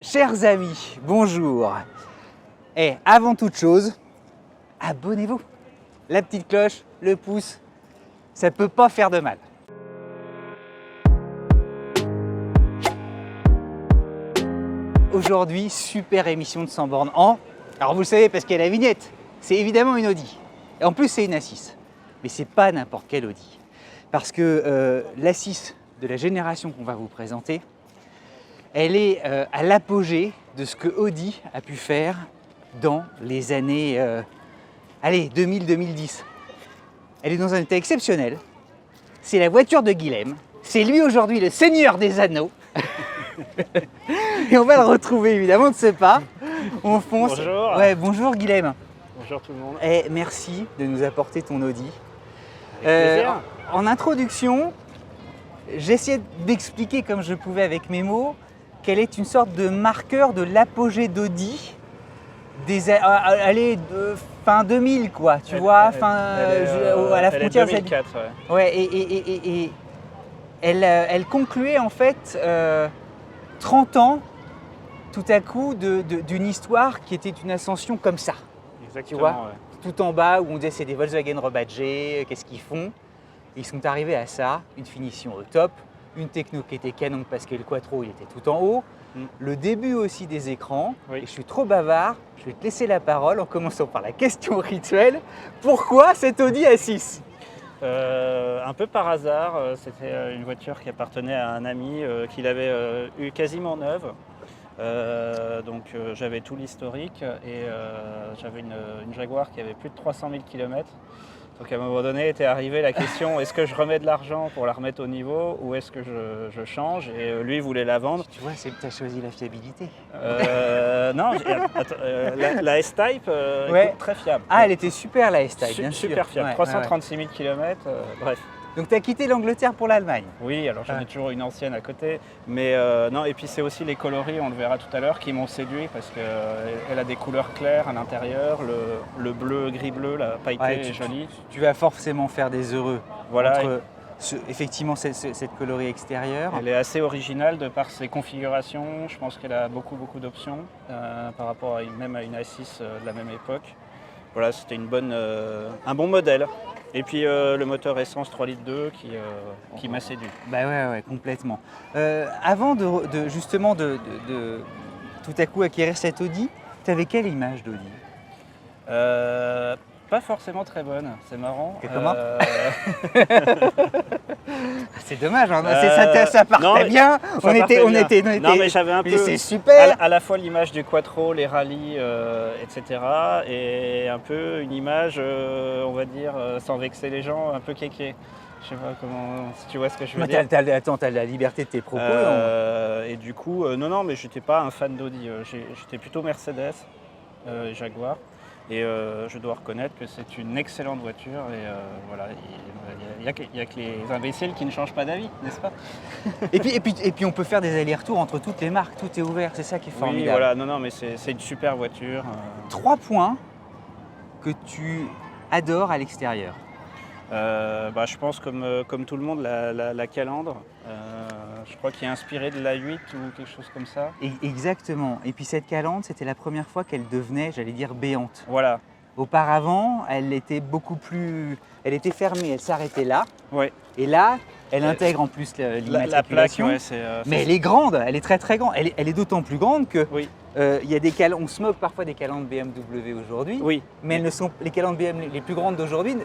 Chers amis, bonjour. Et avant toute chose, abonnez-vous. La petite cloche, le pouce, ça peut pas faire de mal. Aujourd'hui, super émission de 100 bornes en. Alors vous le savez parce qu'il y a la vignette, c'est évidemment une Audi. Et en plus c'est une A6. Mais c'est pas n'importe quelle Audi. Parce que l'A6 de la génération qu'on va vous présenter, elle est à l'apogée de ce que Audi a pu faire dans les années 2000-2010. Elle est dans un état exceptionnel. C'est la voiture de Guilhem. C'est lui aujourd'hui le seigneur des anneaux. Et on va le retrouver évidemment de ce pas. On fonce. Bonjour. Ouais, bonjour Guilhem. Bonjour tout le monde. Et merci de nous apporter ton Audi. Avec plaisir. En introduction, j'essayais d'expliquer comme je pouvais avec mes mots qu'elle est une sorte de marqueur de l'apogée d'Audi de fin 2000 quoi, tu vois, à la frontière 2004, ouais. Ouais, et elle concluait en fait 30 ans tout à coup d'une histoire qui était une ascension comme ça, Exactement. tu vois, Ouais. tout en bas où on disait c'est des Volkswagen rebadgés, qu'est-ce qu'ils font? Ils sont arrivés à ça, une finition au top, une techno qui était canon parce que le Quattro il était tout en haut, le début aussi des écrans. Oui. Et je suis trop bavard, je vais te laisser la parole en commençant par la question rituelle. Pourquoi cette Audi A6? Un peu par hasard, c'était une voiture qui appartenait à un ami qu'il avait eu quasiment neuve. J'avais tout l'historique et j'avais une Jaguar qui avait plus de 300 000 km. Donc à un moment donné était arrivée la question, est-ce que je remets de l'argent pour la remettre au niveau ou est-ce que je change? Et lui voulait la vendre. Tu vois, tu as choisi la fiabilité. Non, la S-Type Ouais. écoute, très fiable. Ah, elle était super la S-Type, bien sûr. Super fiable, Ouais, 336 000 km, bref. Donc tu as quitté l'Angleterre pour l'Allemagne. Oui, alors j'en ai toujours une ancienne à côté, mais non, et puis c'est aussi les coloris, on le verra tout à l'heure, qui m'ont séduit parce qu'elle a des couleurs claires à l'intérieur, le bleu, gris-bleu, la pailletée est jolie. Tu vas forcément faire des heureux Voilà. entre effectivement cette colorie extérieure. Elle est assez originale de par ses configurations, je pense qu'elle a beaucoup d'options par rapport même à une A6 de la même époque. Voilà, c'était un bon modèle. Et puis le moteur essence 3,2 litres qui m'a séduit. Bah ouais, complètement. Avant justement de tout à coup acquérir cette Audi, tu avais quelle image d'Audi? Pas forcément très bonne, c'est marrant. Et comment C'est dommage, hein, ça partait non, bien. On était. Non, mais j'avais un peu. C'est super. À la fois l'image du Quattro, les rallyes, etc. Et un peu une image, on va dire, sans vexer les gens, un peu kéké. Je sais pas comment, si tu vois ce que je veux dire. Attends, t'as la liberté de tes propos. Et du coup, non, mais j'étais pas un fan d'Audi. J'étais plutôt Mercedes, Jaguar. Et je dois reconnaître que c'est une excellente voiture et voilà, il n'y a que les imbéciles qui ne changent pas d'avis, n'est-ce pas? et puis on peut faire des allers-retours entre toutes les marques, tout est ouvert, c'est ça qui est formidable. Oui, voilà, non, mais c'est une super voiture. 3 points que tu adores à l'extérieur. Je pense comme tout le monde, la calandre. Je crois qu'il est inspiré de l'A8 ou quelque chose comme ça. Exactement. Et puis cette calandre, c'était la première fois qu'elle devenait, j'allais dire, béante. Voilà. Auparavant, elle était elle était fermée, elle s'arrêtait là. Ouais. Et là, elle intègre en plus l'immatriculation. La plaque, mais elle est grande, elle est très très grande. Elle est d'autant plus grande que oui. y a on se moque parfois des calandres BMW aujourd'hui. Oui. Mais les calandres BMW les plus grandes d'aujourd'hui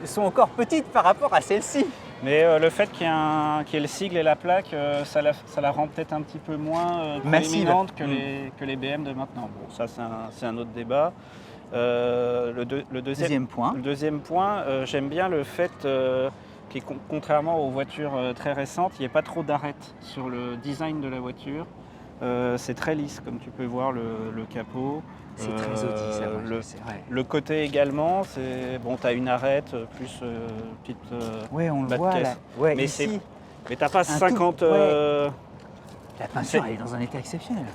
sont encore petites par rapport à celle-ci. Mais le fait qu'il y ait le sigle et la plaque, ça la rend peut-être un petit peu moins proéminente que les BM de maintenant. Bon, ça c'est un autre débat. Le deuxième point, j'aime bien le fait que contrairement aux voitures très récentes, il n'y ait pas trop d'arêtes sur le design de la voiture. C'est très lisse, comme tu peux voir le capot. C'est très Audi, ça, c'est vrai. Le côté également, c'est bon, tu as une arête plus petite. Ouais, on le bas de voit caisse. là. Ouais, mais ici. Mais t'as pas 50. La peinture, elle est dans un état exceptionnel.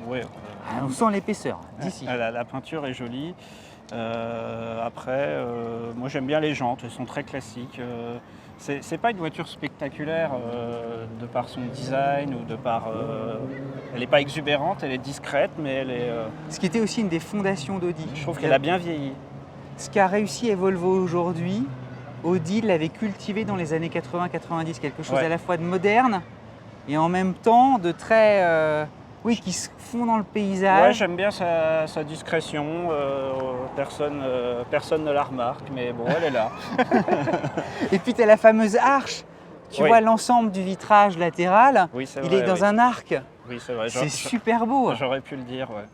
Ouais. On sent l'épaisseur d'ici. La peinture est jolie. Après, moi j'aime bien les jantes, elles sont très classiques. C'est pas une voiture spectaculaire de par son design ou de par... elle n'est pas exubérante, elle est discrète, mais elle est... Ce qui était aussi une des fondations d'Audi. Je trouve qu'elle a bien vieilli. Ce qu'a réussi Volvo aujourd'hui, Audi l'avait cultivé dans les années 80-90, quelque chose à la fois de moderne et en même temps de très... qui se fond dans le paysage. Ouais, j'aime bien sa discrétion, personne ne la remarque, mais bon, elle est là. Et puis tu as la fameuse arche, tu vois l'ensemble du vitrage latéral, il est dans un arc. Oui, c'est vrai. C'est super beau. J'aurais pu le dire, ouais.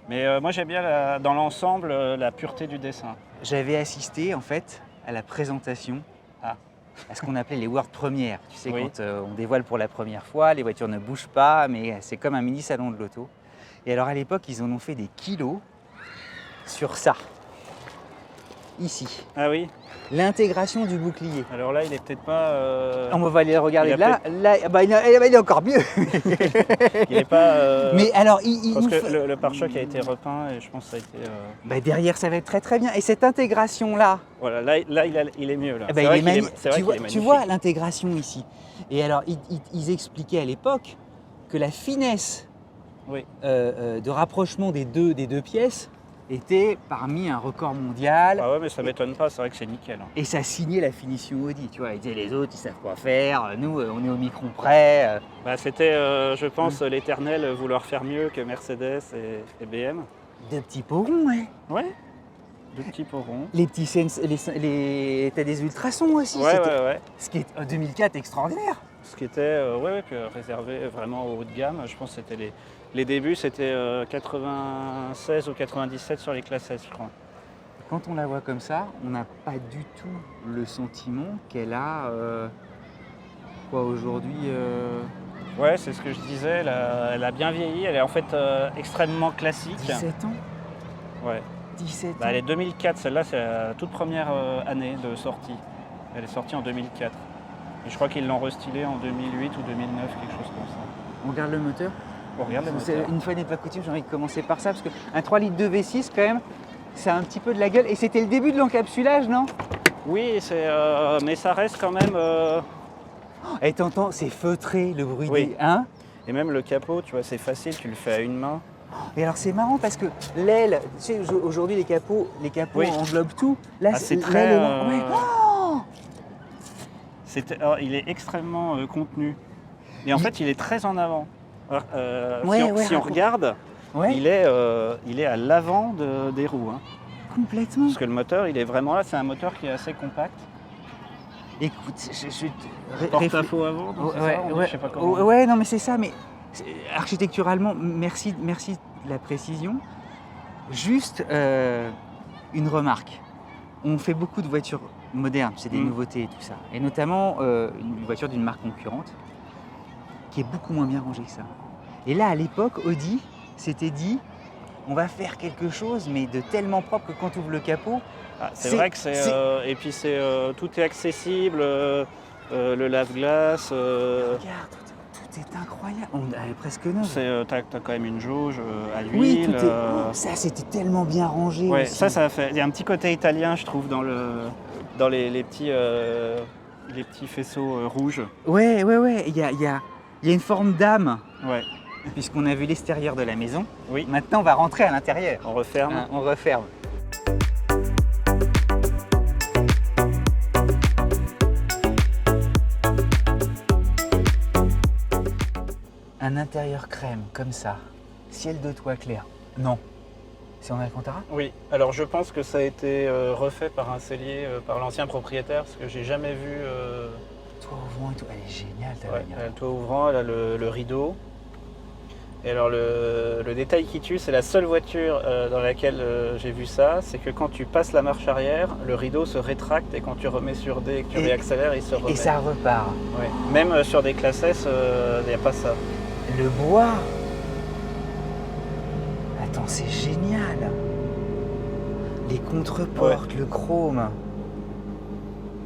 Mais moi j'aime bien dans l'ensemble la pureté du dessin. J'avais assisté en fait à la présentation à ce qu'on appelait les world premières. Tu sais, quand on dévoile pour la première fois, les voitures ne bougent pas, mais c'est comme un mini salon de l'auto. Et alors à l'époque, ils en ont fait des kilos sur ça, ici. Ah oui. L'intégration du bouclier. Alors là, il est peut-être pas... On va aller le regarder. Là, il est encore mieux. Il n'est pas... Mais alors, parce que le pare-choc a été repeint et je pense que ça a été... derrière, ça va être très très bien. Et cette intégration-là... Voilà, là il est mieux. Là. Il est magnifique. Tu vois l'intégration ici. Et alors, ils expliquaient à l'époque que la finesse de rapprochement des deux pièces était parmi un record mondial. Ah ouais, mais ça m'étonne pas, c'est vrai que c'est nickel. Et ça signait la finition Audi, tu vois. Ils disaient les autres, ils savent quoi faire, nous, on est au micron près. C'était, je pense, l'éternel vouloir faire mieux que Mercedes et BM. Deux petits pots ronds, Ouais, deux petits pots ronds. Les petits t'as des ultrasons aussi. Ouais. Ce qui est en 2004 extraordinaire. Ce qui était réservé vraiment au haut de gamme. Je pense que c'était les débuts, c'était 96 ou 97 sur les classes S, je crois. Quand on la voit comme ça, on n'a pas du tout le sentiment qu'elle a aujourd'hui. Ouais, c'est ce que je disais, elle a bien vieilli, elle est en fait extrêmement classique. 17 ans. Ouais. 17 ans. Elle est 2004, celle-là c'est la toute première année de sortie. Elle est sortie en 2004. Et je crois qu'ils l'ont restylée en 2008 ou 2009, quelque chose comme ça. On regarde le moteur. On regarde le moteur. Une fois n'est pas coutume, j'ai envie de commencer par ça, parce qu'un 3 litres de V6 quand même, c'est un petit peu de la gueule. Et c'était le début de l'encapsulage, non? Oui, mais ça reste quand même... Et t'entends, c'est feutré le bruit des... Hein? Et même le capot, tu vois, c'est facile, tu le fais à une main. Et alors c'est marrant parce que l'aile, tu sais, aujourd'hui les capots englobent tout. Là, c'est très... il est extrêmement contenu. Et en fait, il est très en avant. Si on regarde, il est à l'avant des roues. Hein. Complètement. Parce que le moteur, il est vraiment là. C'est un moteur qui est assez compact. Écoute, porte-à-faux avant, je sais pas comment. Ouais, non mais c'est ça, mais architecturalement, merci de la précision. Juste une remarque. On fait beaucoup de voitures modernes, c'est des nouveautés et tout ça. Et notamment une voiture d'une marque concurrente qui est beaucoup moins bien rangée que ça. Et là, à l'époque, Audi s'était dit, on va faire quelque chose, mais de tellement propre que quand tu ouvres le capot... c'est vrai que et puis tout est accessible, le lave-glace... Regarde, tout est incroyable, elle est presque neuve. T'as quand même une jauge à l'huile. Oui, ça c'était tellement bien rangé aussi. Ça fait... Il y a un petit côté italien, je trouve, dans les petits faisceaux rouges. Ouais, il y a une forme d'âme. Ouais. Puisqu'on a vu l'extérieur de la maison, oui. Maintenant on va rentrer à l'intérieur. On referme. On referme. Un intérieur crème, comme ça, ciel de toit clair. Non. C'est en Alcantara? Oui. Alors je pense que ça a été refait par un sellier, par l'ancien propriétaire, parce que j'ai jamais vu... Toit ouvrant et tout. Elle est géniale ta bagnole. Le toit ouvrant, elle a le rideau. Et alors le détail qui tue, c'est la seule voiture dans laquelle j'ai vu ça, c'est que quand tu passes la marche arrière, le rideau se rétracte et quand tu remets sur D et que tu réaccélères, il se remet. Et ça repart. Ouais. Même sur des classes S, il n'y a pas ça. Le bois. Attends, c'est génial. Les contreportes, le chrome.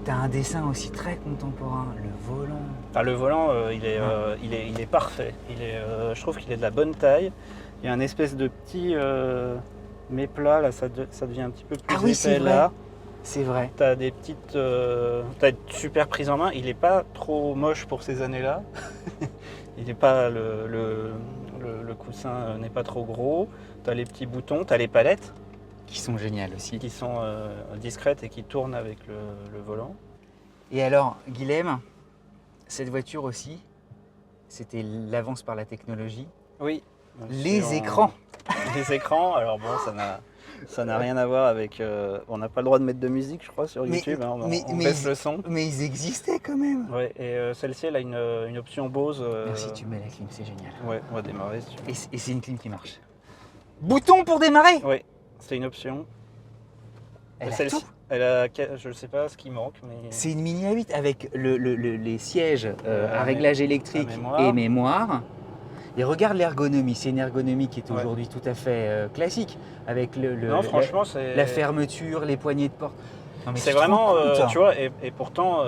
T'as un dessin aussi très contemporain, le volant. Le volant, il est parfait. Je trouve qu'il est de la bonne taille. Il y a un espèce de petit méplat, là, ça devient un petit peu plus épais là. C'est vrai. T'as des petites... t'as une super prise en main. Il n'est pas trop moche pour ces années-là. Il n'est pas... Le coussin n'est pas trop gros. T'as les petits boutons, t'as les palettes. Qui sont géniales aussi. Qui sont discrètes et qui tournent avec le volant. Et alors, Guilhem, cette voiture aussi, c'était l'avance par la technologie. Oui. Les écrans. Les écrans, alors bon, ça n'a rien à voir avec... on n'a pas le droit de mettre de musique, je crois, sur YouTube. On baisse le son. Mais ils existaient quand même. Ouais, et celle-ci, elle a une option Bose. Merci, tu mets la clim, c'est génial. Ouais, on va démarrer. Si tu veux. Et c'est une clim qui marche. Bouton pour démarrer. Oui, c'est une option. Elle a celle-ci, tout. elle a, je ne sais pas ce qui manque, mais... C'est une Mini A8 avec les sièges à réglage électrique et mémoire. Et regarde l'ergonomie, c'est une ergonomie qui est aujourd'hui tout à fait classique, avec non, franchement, la fermeture, les poignées de porte. C'est vraiment, tu vois, et pourtant,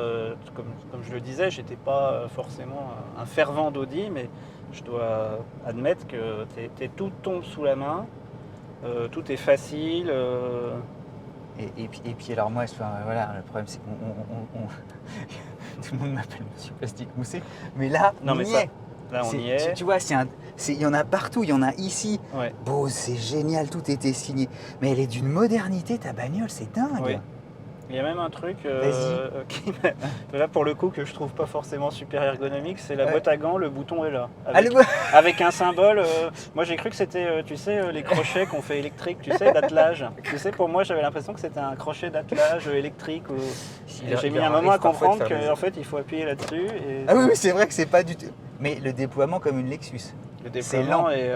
comme je le disais, j'étais pas forcément un fervent d'Audi, mais je dois admettre que tout tombe sous la main, tout est facile. Et puis alors moi, voilà, le problème c'est qu'on tout le monde m'appelle Monsieur Plastique Moussé, mais là, non, on y est. Là, on y est. Tu vois, il y en a partout, il y en a ici. Ouais. Bose, c'est génial, tout était signé. Mais elle est d'une modernité, ta bagnole, c'est dingue. Oui. Il y a même un truc là pour le coup que je trouve pas forcément super ergonomique, c'est la boîte à gants, le bouton est là. Avec un symbole. Moi j'ai cru que c'était, tu sais, les crochets qu'on fait électriques, tu sais, d'attelage. Tu sais, pour moi j'avais l'impression que c'était un crochet d'attelage électrique. J'ai mis un moment à comprendre qu'en fait il faut appuyer là-dessus. Ah oui, c'est vrai que c'est pas du tout. Mais le déploiement comme une Lexus. Le déploiement est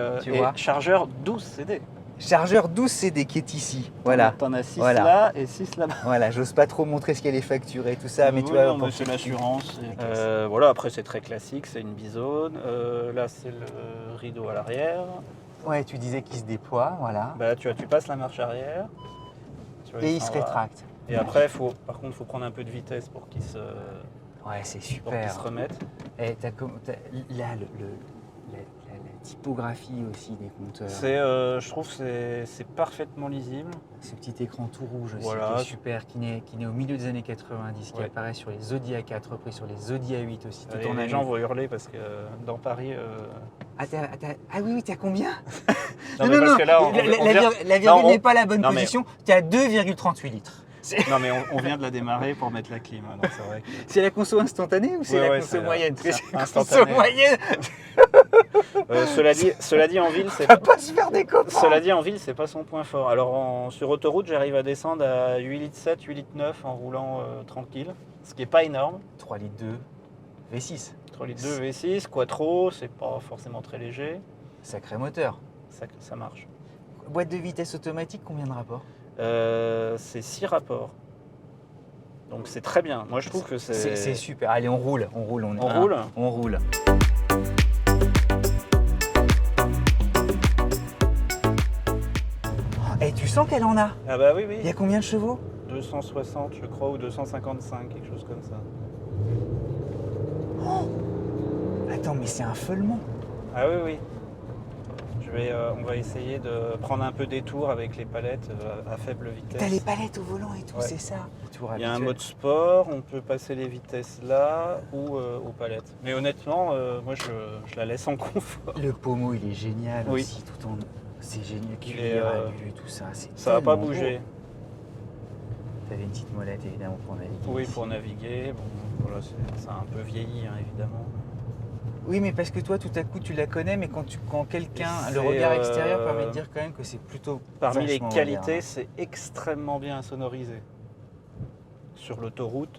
chargeur 12 CD. Chargeur 12 CD qui est ici. Voilà. T'en as 6 là et 6 là-bas. Voilà, j'ose pas trop montrer ce qu'elle est facturée, tout ça, mais tu vois. C'est l'assurance. Voilà, après c'est très classique, c'est une bizone. Là c'est le rideau à l'arrière. Ouais, tu disais qu'il se déploie, voilà. Bah tu passes la marche arrière. Et il se rétracte. Et après, par contre, il faut prendre un peu de vitesse pour qu'il se. Ouais, c'est super. Pour qu'il se remette. Et là, la typographie aussi des compteurs. Je trouve que c'est parfaitement lisible. Ce petit écran tout rouge aussi, voilà. qui est super, qui naît au milieu des années 90, qui apparaît sur les Zodiac 4, repris sur les Zodiac 8 aussi. Les gens vont hurler parce que dans Paris... Ah oui, t'as combien? Non, parce que là, la virgule n'est pas la bonne position, tu as 2,38 litres. Non mais on vient de la démarrer pour mettre la clim. Donc c'est vrai que... C'est la conso instantanée ou c'est la conso moyenne? Instantanée. Moyenne. Cela dit en ville, c'est pas se faire des copains. Cela dit en ville, c'est pas son point fort. Alors sur autoroute, j'arrive à descendre à 8 litres 7, 8 litres 9 en roulant tranquille, ce qui est pas énorme. 3 litres 2 V6. 3 litres 2 V6, quattro, c'est pas forcément très léger. Sacré moteur. Ça marche. Boîte de vitesse automatique, combien de rapports? C'est 6 rapports. Donc c'est très bien. Moi je trouve que c'est... C'est super. Allez, on roule. On roule. Et tu sens qu'elle en a? Ah bah oui. Il y a combien de chevaux? 260 je crois, ou 255, quelque chose comme ça. Oh, attends, mais c'est un feulement. Ah oui. On va essayer de prendre un peu des tours avec les palettes à faible vitesse. T'as les palettes au volant et tout, c'est ça. Il y a un mode sport, on peut passer les vitesses là ou aux palettes. Mais honnêtement, moi je la laisse en confort. Le pommeau il est génial aussi, tout en... C'est génial, cuir, alu, tout ça. Ça va pas bouger. T'avais une petite molette évidemment pour naviguer. Oui, ici. pour naviguer. Bon, voilà, ça a un peu vieilli évidemment. Oui, mais parce que toi, tout à coup, tu la connais, mais quand quelqu'un, le regard extérieur permet de dire quand même que c'est plutôt... Parmi les qualités, c'est extrêmement bien sonorisé. Sur l'autoroute,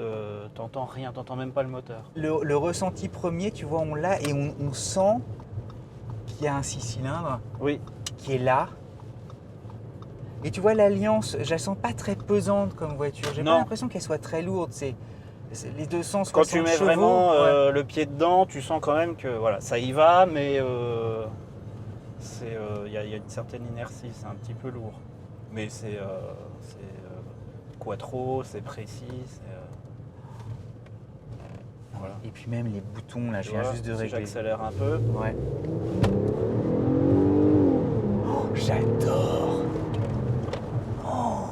t'entends rien, t'entends même pas le moteur. Le ressenti premier, tu vois, on l'a et on sent qu'il y a un 6 cylindres qui est là. Et tu vois, l'Alliance, je la sens pas très pesante comme voiture. J'ai pas l'impression qu'elle soit très lourde. C'est les 260 quand tu mets chevaux, vraiment le pied dedans, tu sens quand même que voilà, ça y va, mais il y a une certaine inertie, c'est un petit peu lourd. Mais c'est quattro, c'est précis. Voilà. Et puis même les boutons, là, je viens juste de régler. J'accélère un peu. Ouais. Oh, j'adore. Oh.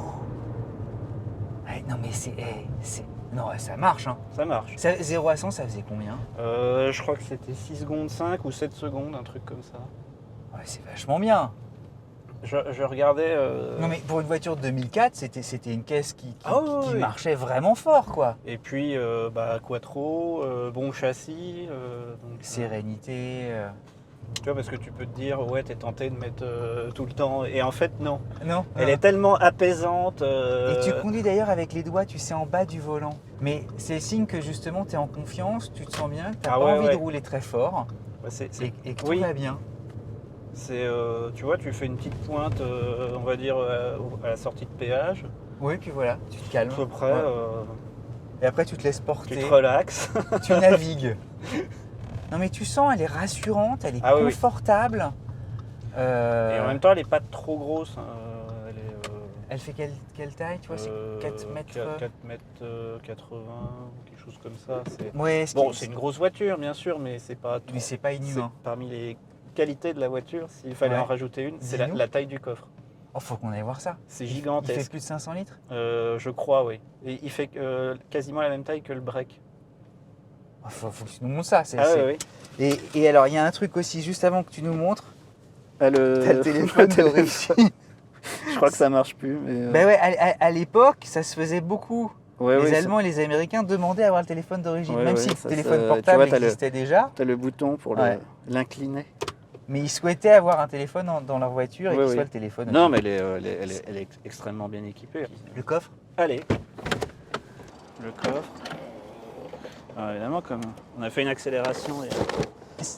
Non, ça marche. Hein. Ça marche. 0 à 100, ça faisait combien? Je crois que c'était 6 secondes 5 ou 7 secondes, un truc comme ça. Ouais, c'est vachement bien. Je regardais... Non mais pour une voiture de 2004, c'était une caisse qui oui. marchait vraiment fort, quoi. Et puis, quattro, bon châssis. Donc, sérénité. Tu vois, parce que tu peux te dire, ouais, t'es tenté de mettre tout le temps. Et en fait, non. Non. Elle est tellement apaisante. Et tu conduis d'ailleurs avec les doigts, tu sais, en bas du volant. Mais c'est le signe que justement, tu es en confiance, tu te sens bien, que tu n'as pas envie de rouler très fort. Ouais, et que tout va bien. C'est, tu vois, tu fais une petite pointe, on va dire, à la sortie de péage. Oui, puis voilà, tu te calmes. À peu près. Ouais. Et après, tu te laisses porter. Tu te relaxes. Tu navigues. Non, mais tu sens, elle est rassurante, elle est confortable. Et en même temps, elle n'est pas trop grosse. Hein. Elle fait quelle taille, tu vois, c'est 4 mètres 4 mètres 80, quelque chose comme ça. Ouais, c'est une grosse voiture, bien sûr, mais c'est pas... Mais c'est pas inhumain. Parmi les qualités de la voiture, s'il fallait en rajouter une, c'est la taille du coffre. Oh, faut qu'on aille voir ça. C'est gigantesque. Il fait plus de 500 litres Je crois, oui. Et il fait quasiment la même taille que le break. Oh, faut que tu nous montres ça. Oui. Et alors, il y a un truc aussi, juste avant que tu nous montres. T'as le téléphone d'origine. Je crois que ça marche plus. Mais Ben ouais, à l'époque, ça se faisait beaucoup. Ouais, les Allemands et les Américains demandaient à avoir le téléphone d'origine, même si le téléphone ça, portable existait déjà. Tu as le bouton pour l'incliner. Mais ils souhaitaient avoir un téléphone dans leur voiture et qu'il soit le téléphone. Non, mais elle est extrêmement bien équipée. Le coffre? Allez. Le coffre. Alors, évidemment, comme on a fait une accélération.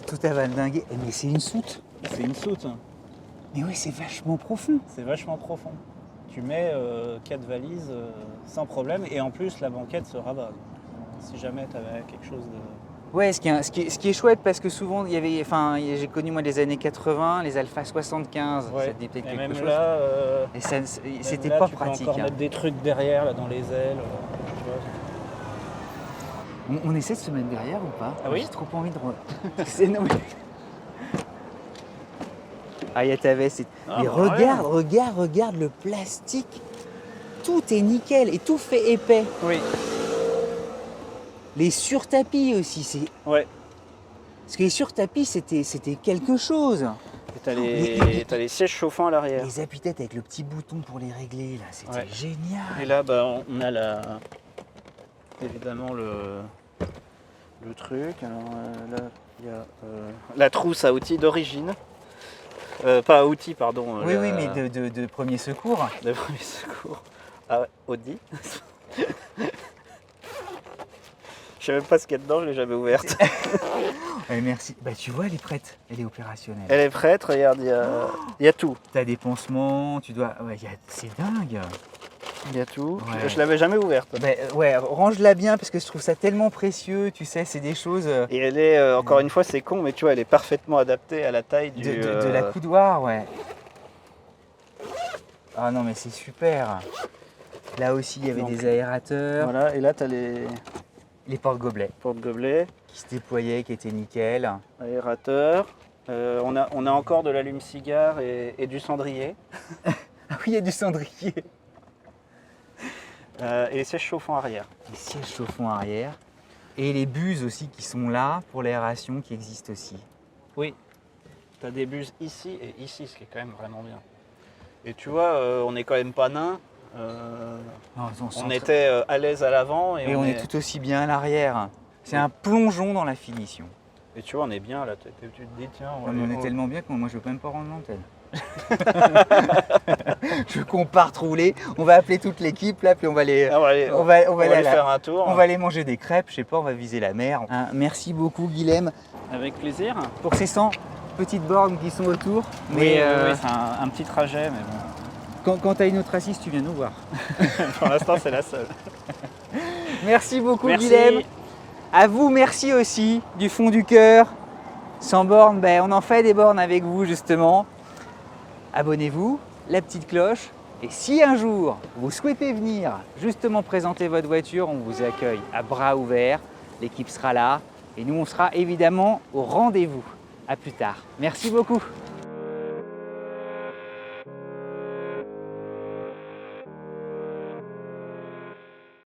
Tout à valdinguer. Mais c'est une soute. C'est une soute. Mais oui, c'est vachement profond. C'est vachement profond. Tu mets 4 valises sans problème et en plus la banquette se rabat. Si jamais tu avais quelque chose de... Ouais, ce qui est chouette parce que souvent j'ai connu moi les années 80, les Alpha 75, ça te dit peut-être quelque chose. Là, et c'était pas pratique. Tu peux encore mettre des trucs derrière là dans les ailes. Tu vois. On essaie de se mettre derrière ou pas? Ah oui. J'ai trop envie de... C'est non mais... Ah, il y a ta veste. Mais regarde le plastique. Tout est nickel et tout fait épais. Oui. Les surtapis aussi, Ouais. Parce que les surtapis, c'était quelque chose. Et t'as les sièges chauffants à l'arrière. Les appuis-têtes avec le petit bouton pour les régler, là, c'était génial. Et là, on a évidemment le truc. Alors là, il y a la trousse à outils d'origine. Pas à outils, pardon. Oui, mais de premier secours. De premier secours. Ah ouais, Audi. Je sais même pas ce qu'il y a dedans, je l'ai jamais ouverte. Ouais, merci. Bah tu vois, elle est prête, elle est opérationnelle. Elle est prête, regarde, il y a tout. T'as des pansements, tu dois... Ouais, c'est dingue. Il y a tout. Ouais. Je l'avais jamais ouverte. Bah, ouais, range-la bien parce que je trouve ça tellement précieux, tu sais, c'est des choses... Et elle est, encore une fois, c'est con, mais tu vois, elle est parfaitement adaptée à la taille de la coudoir, ouais. Ah non, mais c'est super. Là aussi, il y avait des aérateurs. Voilà, et là, tu as les porte-gobelets. Porte-gobelets. Qui se déployaient, qui étaient nickel. Aérateurs. On a encore de l'allume-cigare et du cendrier. Ah oui, il y a du cendrier. Et les sièges chauffants arrière. Les sièges chauffants arrière. Et les buses aussi qui sont là pour l'aération qui existent aussi. Oui. Tu as des buses ici et ici, ce qui est quand même vraiment bien. Et tu vois, on n'est quand même pas nain. On était à l'aise à l'avant. Et on est tout aussi bien à l'arrière. C'est un plongeon dans la finition. Et tu vois, on est bien là. Tu te dis, tiens, on est tellement bien que moi, je ne veux même pas rendre l'antenne. Je veux qu'on parte rouler. On va appeler toute l'équipe là, puis on va aller faire un tour. On va aller manger des crêpes, je sais pas, on va viser la mer. Hein, merci beaucoup Guilhem. Avec plaisir. Pour ces 100 petites bornes qui sont autour. Oui, c'est un petit trajet, mais bon. Quand tu as une autre assise, tu viens nous voir. Pour l'instant, c'est la seule. Merci beaucoup Guilhem. À vous, merci aussi du fond du cœur. 100 bornes, on en fait des bornes avec vous justement. Abonnez-vous, la petite cloche. Et si un jour vous souhaitez venir justement présenter votre voiture, on vous accueille à bras ouverts. L'équipe sera là et nous on sera évidemment au rendez-vous. À plus tard. Merci beaucoup.